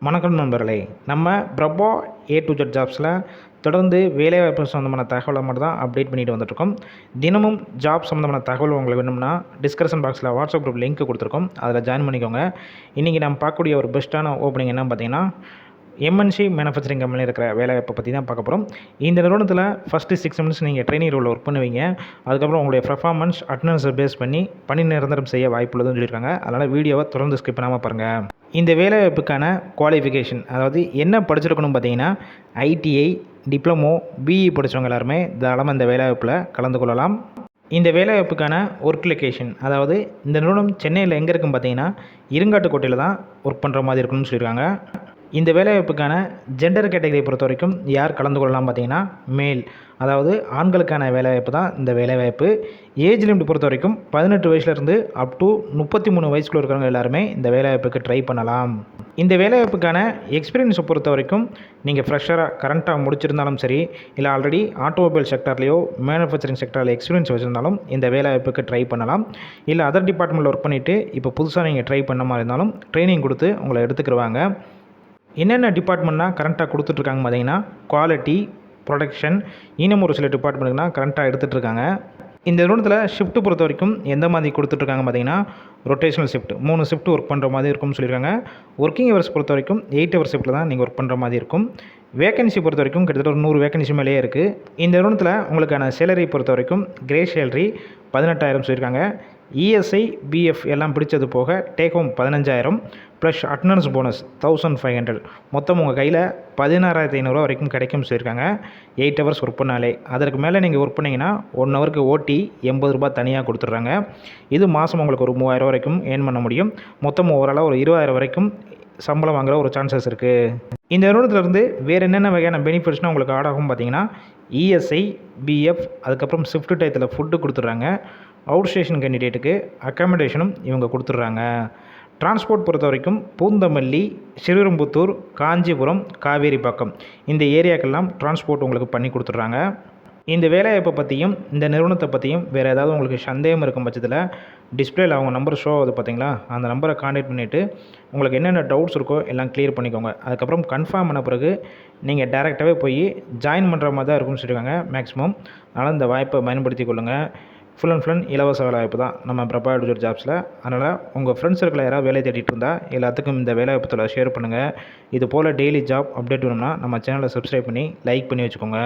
வணக்கம் நண்பர்களே. நம்ம பிரபோ ஏ டு ஜெட் ஜாப்ஸில் தொடர்ந்து வேலைவாய்ப்பு சம்மந்தமான தகவலை மட்டும் தான் அப்டேட் பண்ணிட்டு வந்துட்டுருக்கோம். தினமும் ஜாப் சம்மந்தமான தகவல் உங்களுக்கு வேணும்னா டிஸ்கிரிப்ஷன் பாக்ஸில் வாட்ஸ்அப் குரூப் லிங்க் கொடுத்துருக்கோம். அதில் ஜாயின் பண்ணிக்கோங்க. இன்றைக்கி நம்ம பார்க்கக்கூடிய ஒரு பெஸ்ட்டான ஓப்பனிங் என்னன்னு பார்த்தீங்கன்னா, எம்என்சி மேனுஃபேக்சரிங் கம்பெனியில் இருக்கிற வேலைவாய்ப்பை பற்றி தான் பார்க்க போகிறோம். இந்த நிறுவனத்தில் ஃபஸ்ட்டு 6 மந்த்ஸ் நீங்கள் ட்ரெயினிஙங் ரோலில் ஒர்க் பண்ணுவீங்க. அதுக்கப்புறம் உங்களுடைய பெர்ஃபார்மன்ஸ் அட்டெண்டன்ஸை பேஸ் பண்ணி பணி நிரந்தரம் செய்ய வாய்ப்புள்ளதுன்னு சொல்லியிருக்காங்க. அதனால் வீடியோவை தொடர்ந்து ஸ்கிப் பண்ணாமல் பாருங்கள். இந்த வேலைவாய்ப்புக்கான குவாலிஃபிகேஷன், அதாவது என்ன படிச்சிருக்கணும் பார்த்தீங்கன்னா, ஐடிஐ, டிப்ளமோ, பிஇ படித்தவங்க எல்லாருமே தாராளமாக இந்த வேலைவாய்ப்பில் கலந்து கொள்ளலாம். இந்த வேலைவாய்ப்புக்கான ஒர்க் லொகேஷன், அதாவது இந்த நிறுவனம் சென்னையில் எங்கே இருக்குன்னு பார்த்தீங்கன்னா, இருங்காட்டுக்கோட்டையில் தான் ஒர்க் பண்ணுற மாதிரி இருக்கணும்னு சொல்லியிருக்காங்க. இந்த வேலைவாய்ப்புக்கான ஜெண்டர் கேட்டகரியை பொறுத்த வரைக்கும் யார் கலந்து கொள்ளலாம் பார்த்தீங்கன்னா, மேல், அதாவது ஆண்களுக்கான வேலைவாய்ப்பு தான் இந்த வேலைவாய்ப்பு. ஏஜ் லிமிட் பொறுத்த வரைக்கும் 18 வயசுலேருந்து அப் டு 33 வயசுக்குள்ள இருக்கிறவங்க எல்லாருமே இந்த வேலைவாய்ப்புக்கு ட்ரை பண்ணலாம். இந்த வேலைவாய்ப்புக்கான எக்ஸ்பீரியன்ஸை பொறுத்த வரைக்கும் நீங்கள் ஃப்ரெஷராக கரண்ட்டாக முடிச்சிருந்தாலும் சரி, இல்லை ஆல்ரெடி ஆட்டோமொபைல் செக்டார்லேயோ மேனுஃபேக்சரிங் செக்டாரில் எக்ஸ்பீரியன்ஸ் வச்சுருந்தாலும் இந்த வேலைவாய்ப்புக்கு ட்ரை பண்ணலாம். இல்லை அதர் டிபார்ட்மெண்ட்டில் ஒர்க் பண்ணிவிட்டு இப்போ புதுசாக நீங்கள் ட்ரை பண்ண மாதிரி இருந்தாலும் ட்ரைனிங் கொடுத்து உங்களை எடுத்துக்கிடுவாங்க. என்னென்ன டிபார்ட்மெண்ட்னா கரண்ட்டாக கொடுத்துட்ருக்காங்க பார்த்தீங்கன்னா, குவாலிட்டி, ப்ரொடக்ஷன், இன்னும் ஒரு சில டிபார்ட்மெண்ட்டுக்குனா கரண்ட்டாக எடுத்துகிட்ருக்காங்க. இந்த நிறுவனத்தில் ஷிஃப்ட்டு பொறுத்த வரைக்கும் எந்த மாதிரி கொடுத்துட்ருக்காங்க பார்த்தீங்கன்னா, ரொட்டேஷனல் ஷிஃப்ட் 3 ஷிஃப்ட் ஒர்க் பண்ணுற மாதிரி இருக்கும்னு சொல்லியிருக்காங்க. ஒர்க்கிங் ஹவர்ஸ் பொறுத்த வரைக்கும் 8 ஹவர் ஷிஃப்ட்டில் தான் நீங்கள் ஒர்க் பண்ணுற மாதிரி இருக்கும். வேகன்சி பொறுத்த வரைக்கும் கிட்டத்தட்ட ஒரு 100 வேகன்சி மேலேயே இருக்குது. இந்த நிறுவனத்தில் உங்களுக்கான சேலரி பொறுத்த வரைக்கும் கிரே சேலரி 18,000 சொல்லியிருக்காங்க. இஎஸ்ஐ, பிஎஃப் எல்லாம் பிடிச்சது போக take home 15,000 plus attendance bonus 1,500, மொத்தம் உங்கள் கையில் 16,500 வரைக்கும் கிடைக்கும்னு சொல்லியிருக்காங்க. 8 ஹவர்ஸ் ஒர்க் பண்ணாலே. அதற்கு மேலே நீங்கள் ஒர்க் பண்ணிங்கன்னா 1 ஹவருக்கு ஓடி ₹80 தனியாக கொடுத்துட்றாங்க. இது மாதம் உங்களுக்கு ஒரு 3,000 வரைக்கும் ஏர்ன் பண்ண முடியும். மொத்தம் ஓவராலாக ஒரு 20,000 வரைக்கும் சம்பளம் வாங்குகிற ஒரு சான்சஸ் இருக்குது. இந்த நிறுவனத்திலேருந்து வேறு என்னென்ன வகையான பெனிஃபிட்ஸ்னால் உங்களுக்கு ஆட் ஆகும் பார்த்தீங்கன்னா, இஎஸ்ஐ, பிஎஃப், அதுக்கப்புறம் ஷிஃப்ட் டயத்தில் ஃபுட்டு கொடுத்துட்றாங்க. அவுட் ஸ்டேஷன் கேண்டிடேட்டுக்கு அக்காமடேஷனும் இவங்க கொடுத்துட்றாங்க. டிரான்ஸ்போர்ட் பொறுத்த வரைக்கும் பூந்தமல்லி, ஸ்ரீரம்புத்தூர், காஞ்சிபுரம், காவேரிப்பாக்கம் இந்த ஏரியாக்கெல்லாம் டிரான்ஸ்போர்ட் உங்களுக்கு பண்ணி கொடுத்துட்றாங்க. இந்த வேலைவாய்ப்பை பற்றியும் இந்த நிறுவனத்தை பற்றியும் வேறு ஏதாவது உங்களுக்கு சந்தேகம் இருக்கும் பட்சத்தில் டிஸ்பிளேயில் அவங்க நம்பர் ஷோ ஆகுது பார்த்தீங்களா, அந்த நம்பரை கான்டாக்ட் பண்ணிவிட்டு உங்களுக்கு என்னென்ன டவுட்ஸ் இருக்கோ எல்லாம் கிளியர் பண்ணிக்கோங்க. அதுக்கப்புறம் கன்ஃபார்ம் பண்ண பிறகு நீங்கள் டேரெக்டாகவே போய் ஜாயின் பண்ணுற மாதிரி தான் இருக்குன்னு சொல்லியிருக்காங்க மேக்ஸிமம். அதனால் இந்த வாய்ப்பை பயன்படுத்தி கொள்ளுங்கள். ஃபுல் அண்ட் ஃபுல் இலவச வேலைவாய்ப்பு தான் நம்ம பிரபா ஏ டு ஜெட் ஜாப்ஸில். அதனால் உங்கள் ஃப்ரெண்ட்ஸ் சர்க்கிளில் யாராவது வேலை தேடிட்டு இருந்தால் எல்லாத்துக்கும் இந்த வேலைவாய்ப்பத்தில் ஷேர் பண்ணுங்கள். இது போல் டெய்லி ஜாப் அப்டேட் வேணும்னா நம்ம சேனலை சப்ஸ்கிரைப் பண்ணி லைக் பண்ணி வச்சுக்கோங்க.